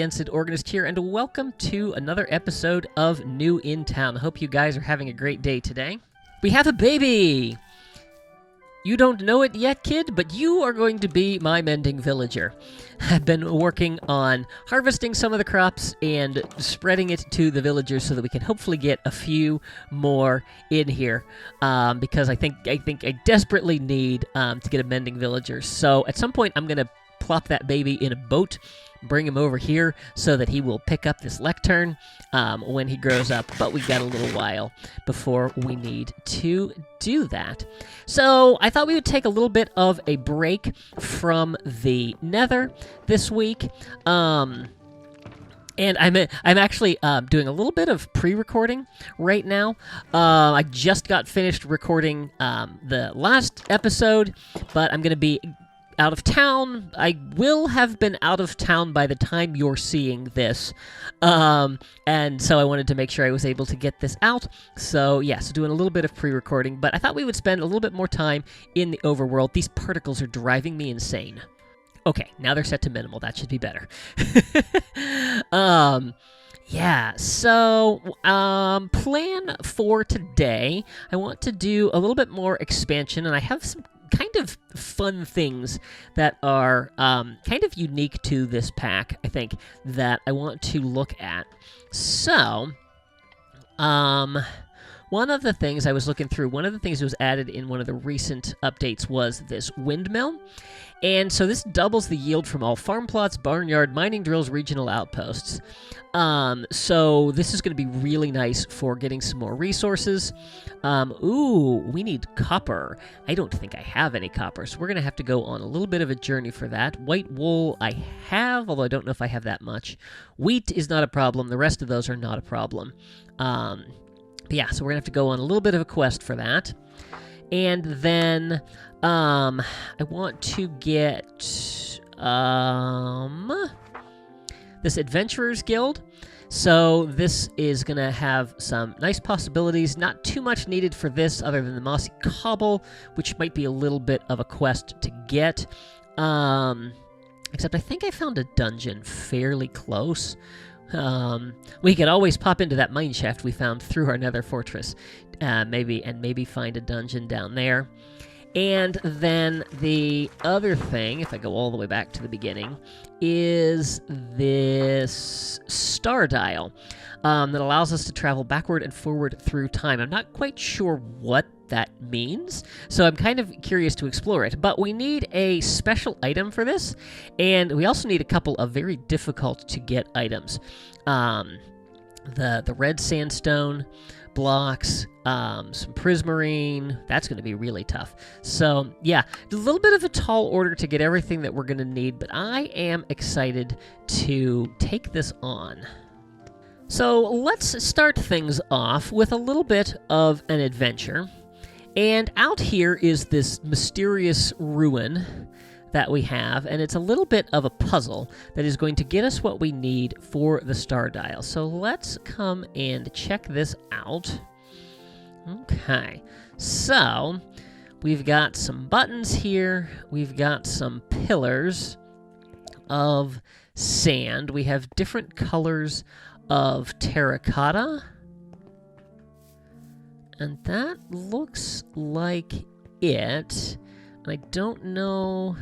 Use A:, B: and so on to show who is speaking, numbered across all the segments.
A: Yensid Organist here, and welcome to another episode of New in Town. I hope you guys are having a great day today. We have a baby! You don't know it yet, kid, but you are going to be my mending villager. I've been working on harvesting some of the crops and spreading it to the villagers so that we can hopefully get a few more in here, because I think I desperately need to get a mending villager. So at some point, I'm going to plop that baby in a boat, bring him over here so that he will pick up this lectern when he grows up, but we've got a little while before we need to do that. So I thought we would take a little bit of a break from the Nether this week. And I'm actually doing a little bit of pre-recording right now. I just got finished recording the last episode, but I'm going to be out of town. I will have been out of town by the time you're seeing this. And so I wanted to make sure I was able to get this out. So yeah, so doing a little bit of pre-recording, but I thought we would spend a little bit more time in the overworld. These particles are driving me insane. Okay, now they're set to minimal. That should be better. Yeah, so plan for today, I want to do a little bit more expansion, and I have some kind of fun things that are kind of unique to this pack, I think, that I want to look at. So, one of the things I was looking through, one of the things that was added in one of the recent updates was this windmill. And so this doubles the yield from all farm plots, barnyard, mining drills, regional outposts. So this is going to be really nice for getting some more resources. Ooh, we need copper. I don't think I have any copper, so we're going to have to go on a little bit of a journey for that. White wool I have, although I don't know if I have that much. Wheat is not a problem. The rest of those are not a problem. But yeah, so we're going to have to go on a little bit of a quest for that. And then I want to get this Adventurers Guild. So this is going to have some nice possibilities. Not too much needed for this other than the Mossy Cobble, which might be a little bit of a quest to get. Except I think I found a dungeon fairly close. We could always pop into that mine shaft we found through our nether fortress, maybe find a dungeon down there. And then the other thing, if I go all the way back to the beginning, is this star dial that allows us to travel backward and forward through time. I'm not quite sure what that means, so I'm kind of curious to explore it. But we need a special item for this, and we also need a couple of very difficult to get items. The red sandstone blocks, some prismarine. That's going to be really tough. So yeah, a little bit of a tall order to get everything that we're going to need, but I am excited to take this on. So let's start things off with a little bit of an adventure. And out here is this mysterious ruin that we have, and it's a little bit of a puzzle that is going to get us what we need for the star dial. So let's come and check this out. Okay, so we've got some buttons here. We've got some pillars of sand. We have different colors of terracotta. And that looks like it. And I don't know,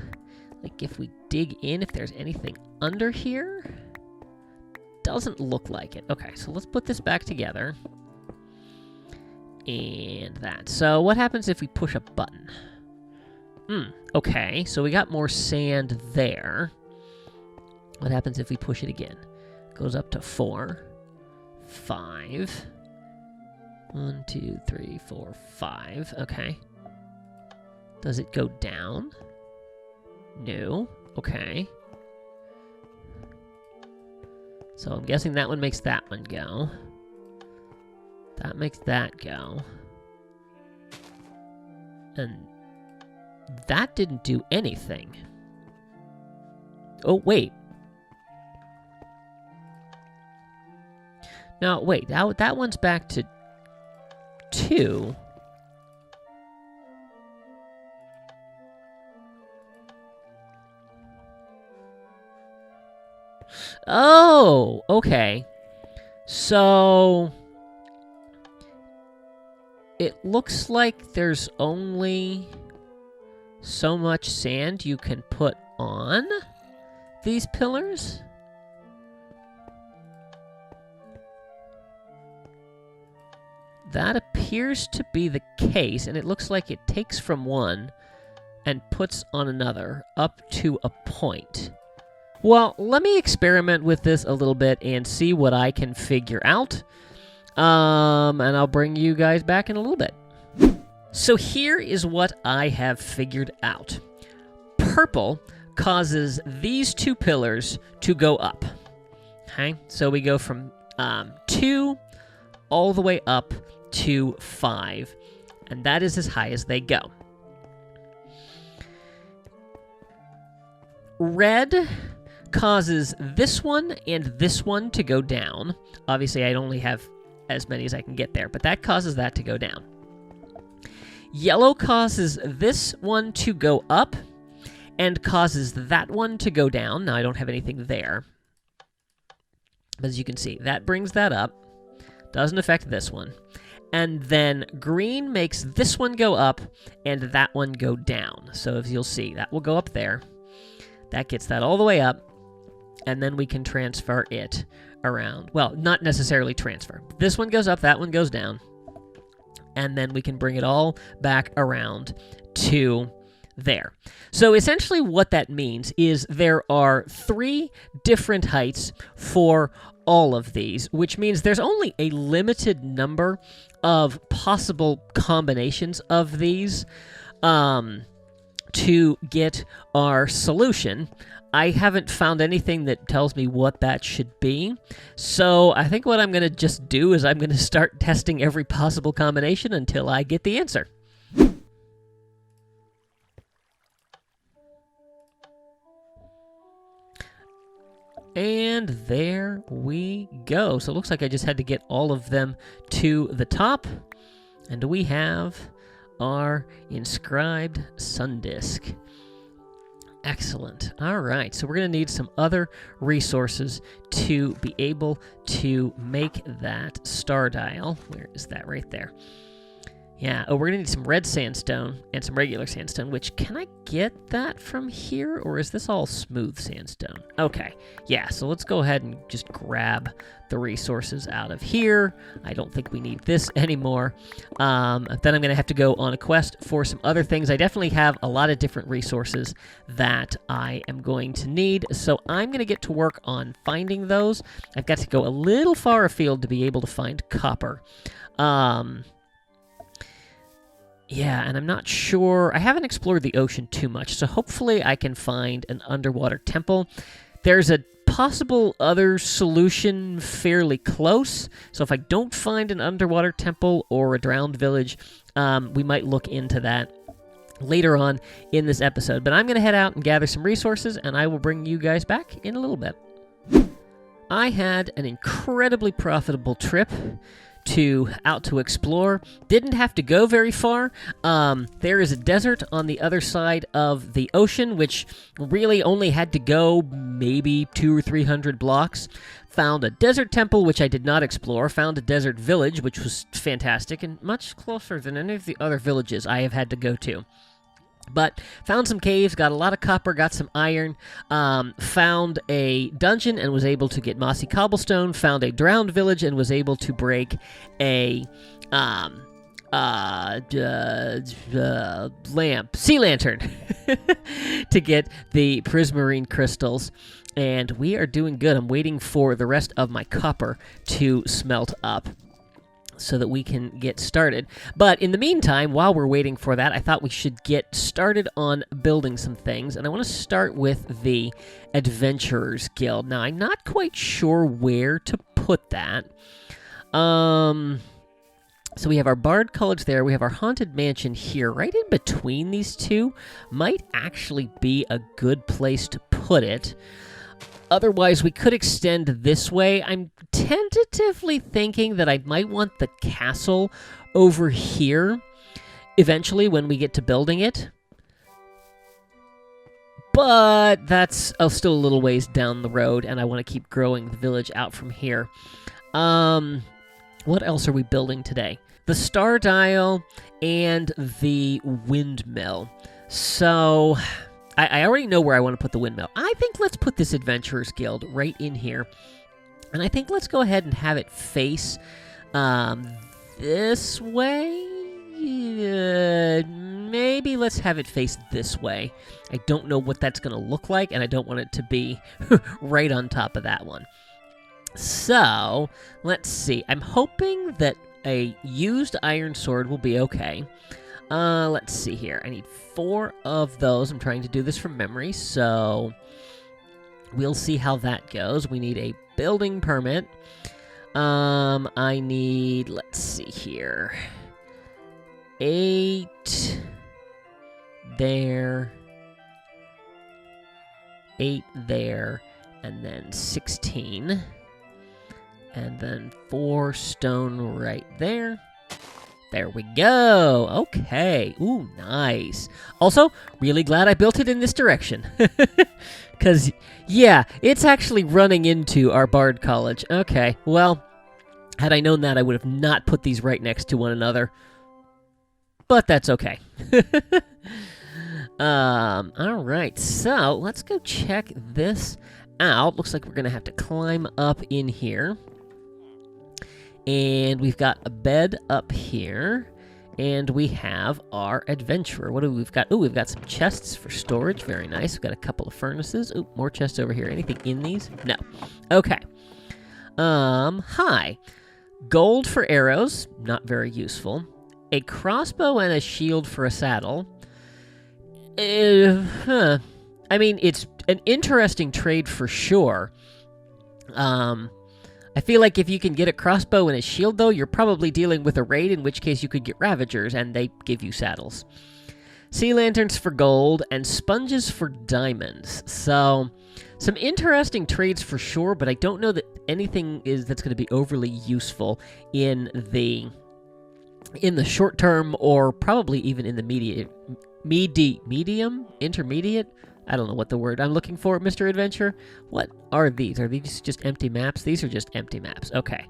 A: like, if we dig in, if there's anything under here. Doesn't look like it. Okay, so let's put this back together. And that. So what happens if we push a button? Okay, so we got more sand there. What happens if we push it again? Goes up to 4, 5. 1, 2, 3, 4, 5. Okay. Does it go down? No. Okay. So I'm guessing that one makes that one go. That makes that go. And that didn't do anything. Oh, wait. No, wait. That one's back to 2. Oh, okay. So it looks like there's only so much sand you can put on these pillars. That appears to be the case, and it looks like it takes from one and puts on another up to a point. Well, let me experiment with this a little bit and see what I can figure out. And I'll bring you guys back in a little bit. So here is what I have figured out. Purple causes these two pillars to go up. Okay, so we go from 2 all the way up to 5, and that is as high as they go. Red causes this one and this one to go down. Obviously, I only have as many as I can get there, but that causes that to go down. Yellow causes this one to go up and causes that one to go down. Now, I don't have anything there. As you can see, that brings that up. Doesn't affect this one. And then green makes this one go up and that one go down. So as you'll see, that will go up there. That gets that all the way up. And then we can transfer it around. Well, not necessarily transfer. This one goes up, that one goes down. And then we can bring it all back around to there. So essentially what that means is there are 3 different heights for all of these, which means there's only a limited number of possible combinations of these to get our solution. I haven't found anything that tells me what that should be, so I think what I'm going to just do is I'm going to start testing every possible combination until I get the answer. And there we go. So it looks like I just had to get all of them to the top. And we have our inscribed sun disk. Excellent. All right, so we're going to need some other resources to be able to make that star dial. Where is that? Right there. Yeah, oh, we're going to need some red sandstone and some regular sandstone, which, can I get that from here, or is this all smooth sandstone? Okay, yeah, so let's go ahead and just grab the resources out of here. I don't think we need this anymore. Then I'm going to have to go on a quest for some other things. I definitely have a lot of different resources that I am going to need, so I'm going to get to work on finding those. I've got to go a little far afield to be able to find copper. Yeah, and I'm not sure. I haven't explored the ocean too much, so hopefully I can find an underwater temple. There's a possible other solution fairly close, so if I don't find an underwater temple or a drowned village, we might look into that later on in this episode. But I'm going to head out and gather some resources, and I will bring you guys back in a little bit. I had an incredibly profitable trip out to explore. Didn't have to go very far. There is a desert on the other side of the ocean, which really only had to go maybe 200 or 300 blocks. Found a desert temple, which I did not explore. Found a desert village, which was fantastic and much closer than any of the other villages I have had to go to. But found some caves, got a lot of copper, got some iron, found a dungeon and was able to get mossy cobblestone, found a drowned village and was able to break a sea lantern to get the prismarine crystals. And we are doing good. I'm waiting for the rest of my copper to smelt up so that we can get started. But in the meantime, while we're waiting for that, I thought we should get started on building some things. And I want to start with the Adventurers Guild. Now, I'm not quite sure where to put that. So we have our Bard College there. We have our Haunted Mansion here. Right in between these two might actually be a good place to put it. Otherwise, we could extend this way. I'm tentatively thinking that I might want the castle over here eventually when we get to building it. but that's still a little ways down the road, and I want to keep growing the village out from here. What else are we building today? The star dial and the windmill. So I already know where I want to put the windmill. I think let's put this Adventurers Guild right in here. And I think let's go ahead and have it face this way. Maybe let's have it face this way. I don't know what that's going to look like, and I don't want it to be right on top of that one. So, let's see. I'm hoping that a used iron sword will be okay. Let's see here. I need 4 of those. I'm trying to do this from memory, so we'll see how that goes. We need a building permit. I need, let's see here, 8 there, 8 there, and then 16. And then 4 stone right there. There we go. Okay. Ooh, nice. Also, really glad I built it in this direction. Because, yeah, it's actually running into our Bard College. Okay, well, had I known that, I would have not put these right next to one another. But that's okay. Alright, so let's go check this out. Looks like we're going to have to climb up in here. And we've got a bed up here, and we have our adventurer. What do we've got? Oh, we've got some chests for storage. Very nice. We've got a couple of furnaces. Oh, more chests over here. Anything in these? No. Okay. Hi. Gold for arrows. Not very useful. A crossbow and a shield for a saddle. I mean, it's an interesting trade for sure. I feel like if you can get a crossbow and a shield, though, you're probably dealing with a raid, in which case you could get Ravagers, and they give you saddles. Sea lanterns for gold, and sponges for diamonds. So, some interesting trades for sure, but I don't know that anything that's going to be overly useful in the short term, or probably even in the intermediate? I don't know what the word I'm looking for, Mr. Adventure. What are these? Are these just empty maps? These are just empty maps. Okay.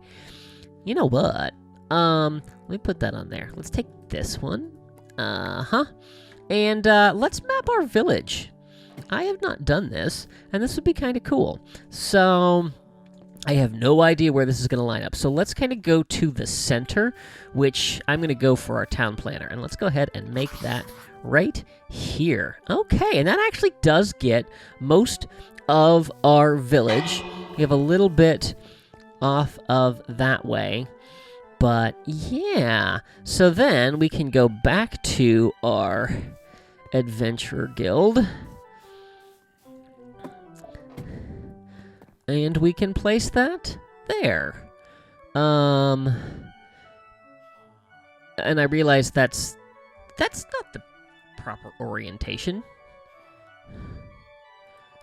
A: You know what? Let me put that on there. Let's take this one. And let's map our village. I have not done this, and this would be kind of cool. So I have no idea where this is going to line up. So let's kind of go to the center, which I'm going to go for our town planner. And let's go ahead and make that right here. Okay, and that actually does get most of our village. We have a little bit off of that way. But yeah, so then we can go back to our Adventurer Guild. And we can place that there. And I realize that's not the proper orientation.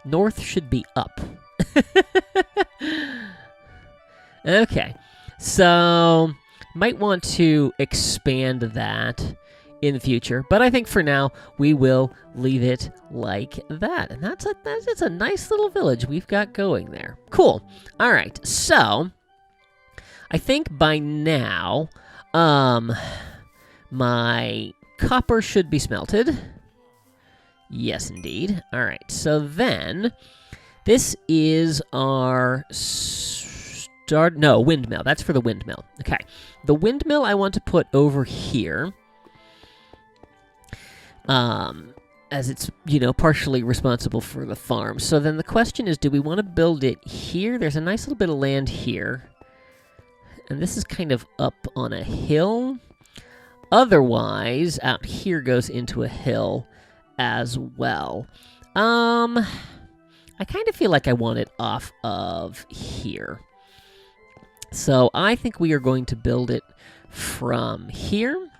A: North should be up. Okay, so might want to expand that in the future, but I think for now we will leave it like that. And that's a nice little village we've got going there. Cool. All right, so I think by now my copper should be smelted. Yes, indeed. All right, so then this is our windmill. That's for the windmill. Okay, the windmill I want to put over here, as it's, partially responsible for the farm. So then the question is, do we want to build it here? There's a nice little bit of land here, and this is kind of up on a hill. Otherwise, out here goes into a hill as well. I kind of feel like I want it off of here. So I think we are going to build it from here.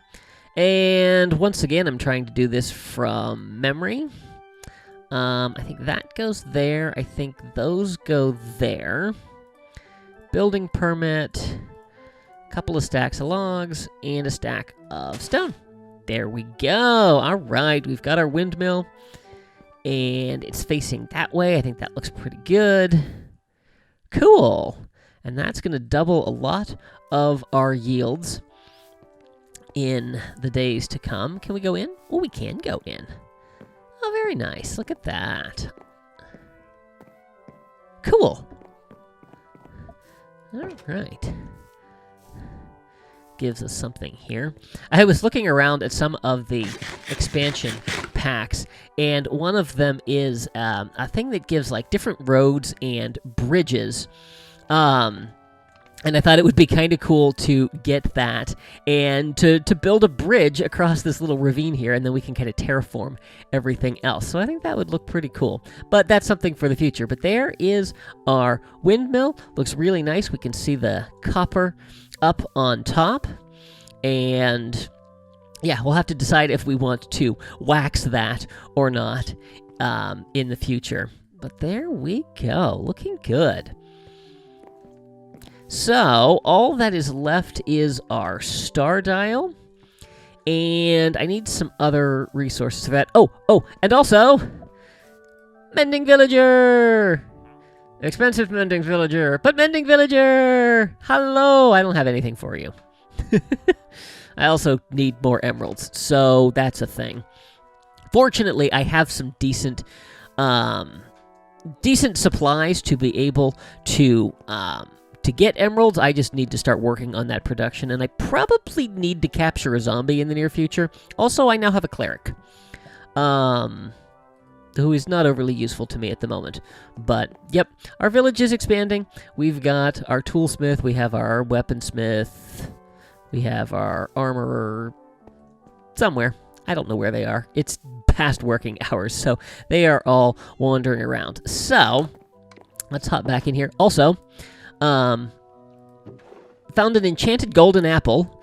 A: And once again, I'm trying to do this from memory. I think that goes there. I think those go there. Building permit. Couple of stacks of logs, and a stack of stone. There we go. All right, we've got our windmill. And it's facing that way. I think that looks pretty good. Cool. And that's going to double a lot of our yields in the days to come. Can we go in? Oh, we can go in. Oh, very nice. Look at that. Cool. All right. Gives us something here. I was looking around at some of the expansion packs, and one of them is a thing that gives like different roads and bridges. And I thought it would be kind of cool to get that and to build a bridge across this little ravine here, and then we can kind of terraform everything else. So I think that would look pretty cool. But that's something for the future. But there is our windmill. Looks really nice. We can see the copper up on top. And yeah, we'll have to decide if we want to wax that or not in the future. But there we go. Looking good. So, all that is left is our star dial, and I need some other resources for that. Oh, and also, Mending Villager! Expensive Mending Villager, but Mending Villager! Hello! I don't have anything for you. I also need more emeralds, so that's a thing. Fortunately, I have some decent supplies to be able to get emeralds. I just need to start working on that production, and I probably need to capture a zombie in the near future. Also, I now have a cleric, who is not overly useful to me at the moment. But, yep, our village is expanding. We've got our toolsmith, we have our weaponsmith, we have our armorer somewhere. I don't know where they are. It's past working hours, so they are all wandering around. So, let's hop back in here. Also, found an enchanted golden apple.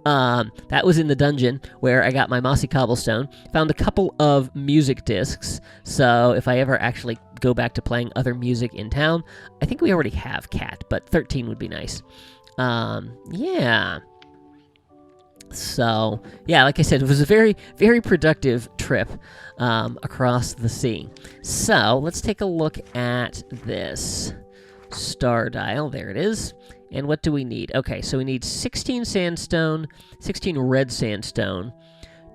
A: That was in the dungeon where I got my mossy cobblestone. Found a couple of music discs, so if I ever actually go back to playing other music in town, I think we already have Cat, but 13 would be nice. Yeah. So, yeah, like I said, it was a very, very productive trip across the sea. So, let's take a look at this star dial. There it is. And what do we need? Okay, so we need 16 sandstone, 16 red sandstone,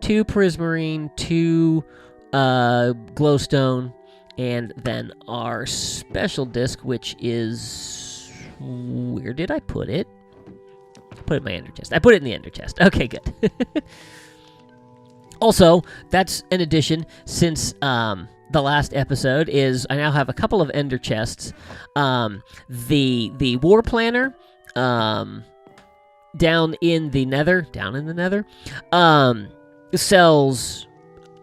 A: 2 prismarine, 2 glowstone, and then our special disc, which is... Where did I put it? Put it in my ender chest. I put it in the ender chest. Okay, good. Also, that's an addition since the last episode is I now have a couple of ender chests. The war planner down in the nether, sells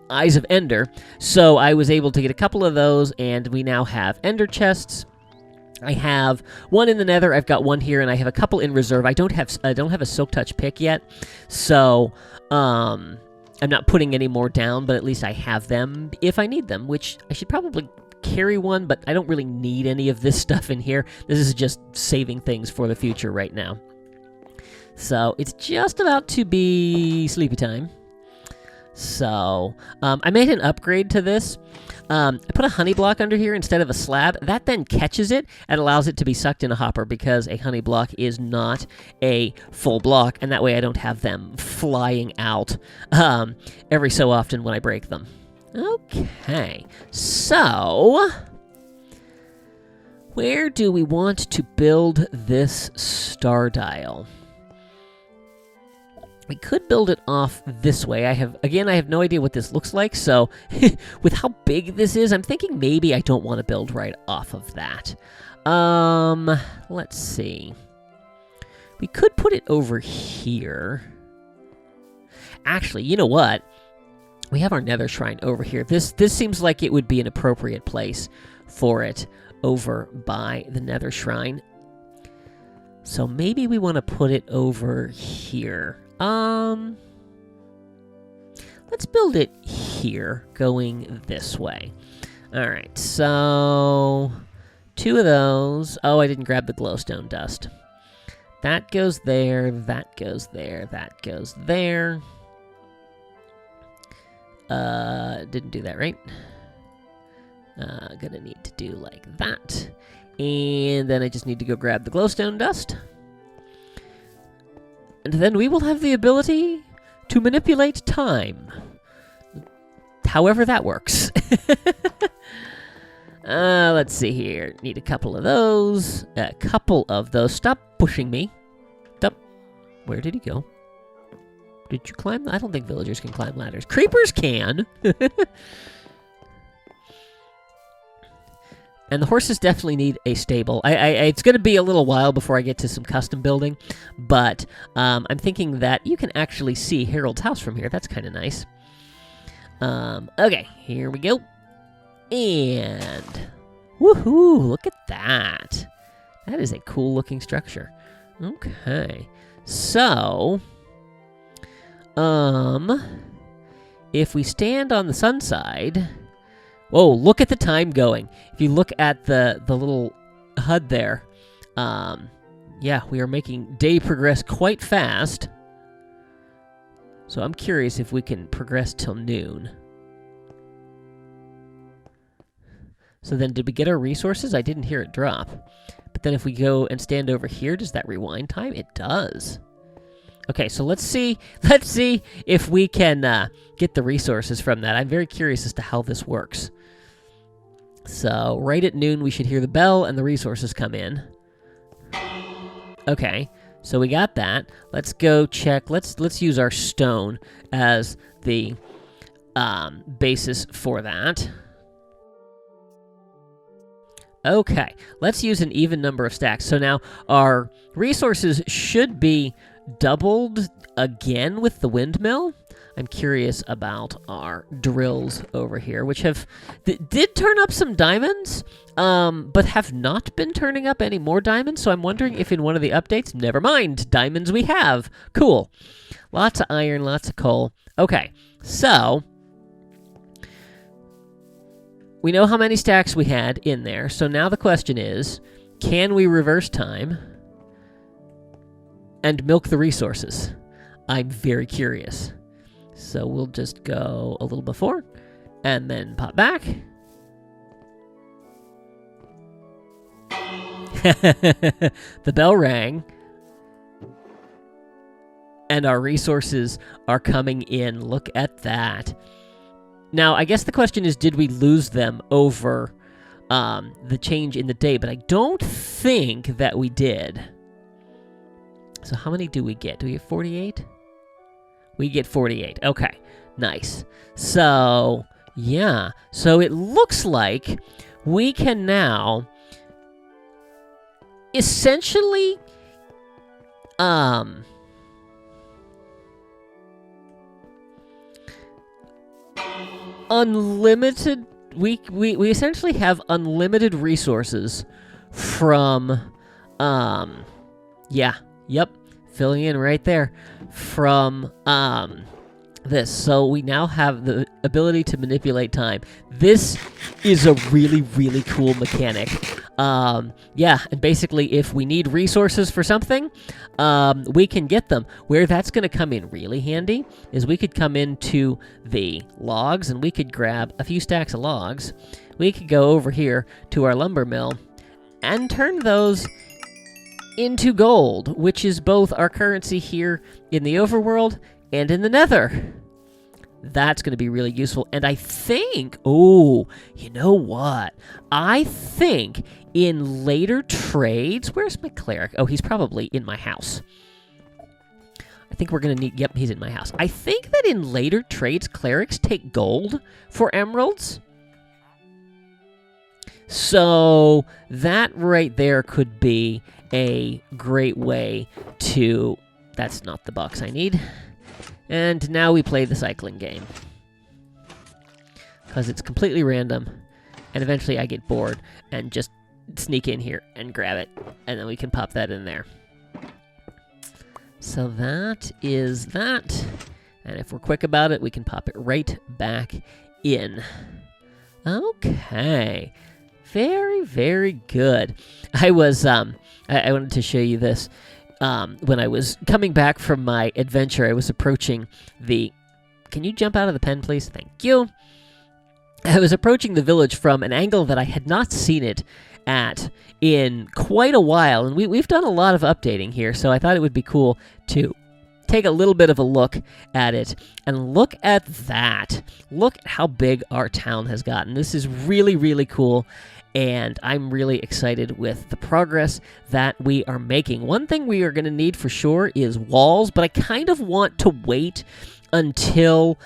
A: Eyes of Ender. So I was able to get a couple of those, and we now have ender chests. I have one in the nether, I've got one here, and I have a couple in reserve. I don't have a Silk Touch pick yet, so I'm not putting any more down, but at least I have them if I need them, which I should probably carry one, but I don't really need any of this stuff in here. This is just saving things for the future right now. So it's just about to be sleepy time. So I made an upgrade to this. I put a honey block under here instead of a slab. That then catches it and allows it to be sucked in a hopper because a honey block is not a full block, and that way I don't have them flying out every so often when I break them. Okay, so where do we want to build this star dial? We could build it off this way. I have no idea what this looks like, so with how big this is, I'm thinking maybe I don't want to build right off of that. Let's see. We could put it over here. Actually, you know what? We have our nether shrine over here. This seems like it would be an appropriate place for it over by the nether shrine. So maybe we want to put it over here. Let's build it here, going this way. Alright, so 2 of those. Oh, I didn't grab the glowstone dust. That goes there, that goes there, that goes there. Didn't do that right. Gonna need to do like that. And then I just need to go grab the glowstone dust. And then we will have the ability to manipulate time. However that works. Let's see here. Need a couple of those. Stop pushing me. Stop. Where did he go? Did you climb? I don't think villagers can climb ladders. Creepers can. And the horses definitely need a stable. It's going to be a little while before I get to some custom building, but I'm thinking that you can actually see Harold's house from here. That's kind of nice. Okay, here we go. And woohoo! Look at that. That is a cool looking structure. Okay, so if we stand on the sun side. Whoa, look at the time going. If you look at the little HUD there, yeah, we are making day progress quite fast. So I'm curious if we can progress till noon. So then did we get our resources? I didn't hear it drop. But then if we go and stand over here, does that rewind time? It does. Okay, so let's see if we can get the resources from that. I'm very curious as to how this works. So right at noon, we should hear the bell and the resources come in. Okay, so we got that. Let's go check. Let's use our stone as the basis for that. Okay, let's use an even number of stacks. So now our resources should be doubled again with the windmill. I'm curious about our drills over here, which did turn up some diamonds, but have not been turning up any more diamonds. So I'm wondering if in one of the updates, never mind, diamonds we have. Cool. Lots of iron, lots of coal. Okay, so we know how many stacks we had in there. So now the question is, can we reverse time and milk the resources? I'm very curious. So we'll just go a little before and then pop back. The bell rang. And our resources are coming in. Look at that. Now, I guess the question is, did we lose them over the change in the day? But I don't think that we did. So how many do we get? Do we get 48? We get 48. Okay, nice. So, yeah. So it looks like we can now essentially unlimited. We essentially have unlimited resources from yeah. Yep. Filling in right there from this. So we now have the ability to manipulate time. This is a really, really cool mechanic. Yeah, and basically if we need resources for something, we can get them. Where that's going to come in really handy is we could come into the logs and we could grab a few stacks of logs. We could go over here to our lumber mill and turn those into gold, which is both our currency here in the overworld and in the nether. That's going to be really useful. And I think, oh, you know what? I think in later trades, where's my cleric? Oh, he's probably in my house. I think we're going to need, yep, he's in my house. I think that in later trades, clerics take gold for emeralds. So that right there could be a great way to... That's not the box I need. And now we play the cycling game. Because it's completely random. And eventually I get bored and just sneak in here and grab it. And then we can pop that in there. So that is that. And if we're quick about it, we can pop it right back in. Okay. Very, very good. I wanted to show you this. When I was coming back from my adventure, I was approaching the can you jump out of the pen, please? Thank you. I was approaching the village from an angle that I had not seen it at in quite a while, and we've done a lot of updating here, so I thought it would be cool to take a little bit of a look at it, and look at that. Look at how big our town has gotten. This is really, really cool, and I'm really excited with the progress that we are making. One thing we are going to need for sure is walls, but I kind of want to wait until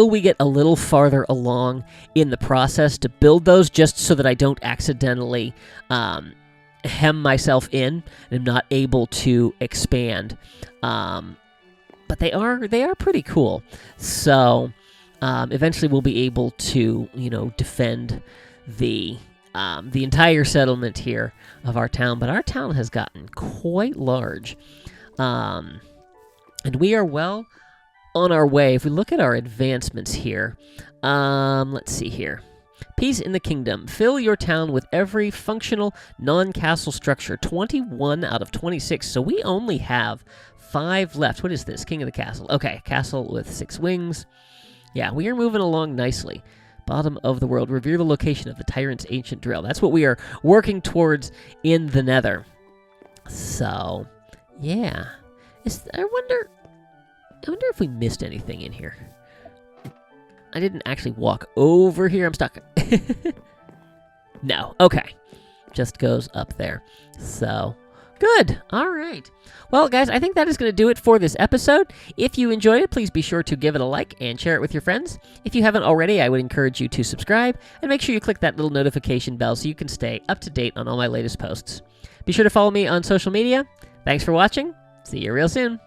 A: we get a little farther along in the process to build those, just so that I don't accidentally hem myself in and am not able to expand. But they are pretty cool. So eventually we'll be able to, defend the entire settlement here of our town. But our town has gotten quite large. And we are well on our way. If we look at our advancements here, let's see here. Peace in the kingdom. Fill your town with every functional non-castle structure. 21 out of 26. So we only have 5 left. What is this? King of the castle. Okay, castle with 6 wings. Yeah, we are moving along nicely. Bottom of the world. Revere the location of the tyrant's ancient drill. That's what we are working towards in the nether. So, yeah. I wonder if we missed anything in here. I didn't actually walk over here. I'm stuck. No. Okay. Just goes up there. So, good. All right. Well, guys, I think that is going to do it for this episode. If you enjoyed it, please be sure to give it a like and share it with your friends. If you haven't already, I would encourage you to subscribe and make sure you click that little notification bell so you can stay up to date on all my latest posts. Be sure to follow me on social media. Thanks for watching. See you real soon.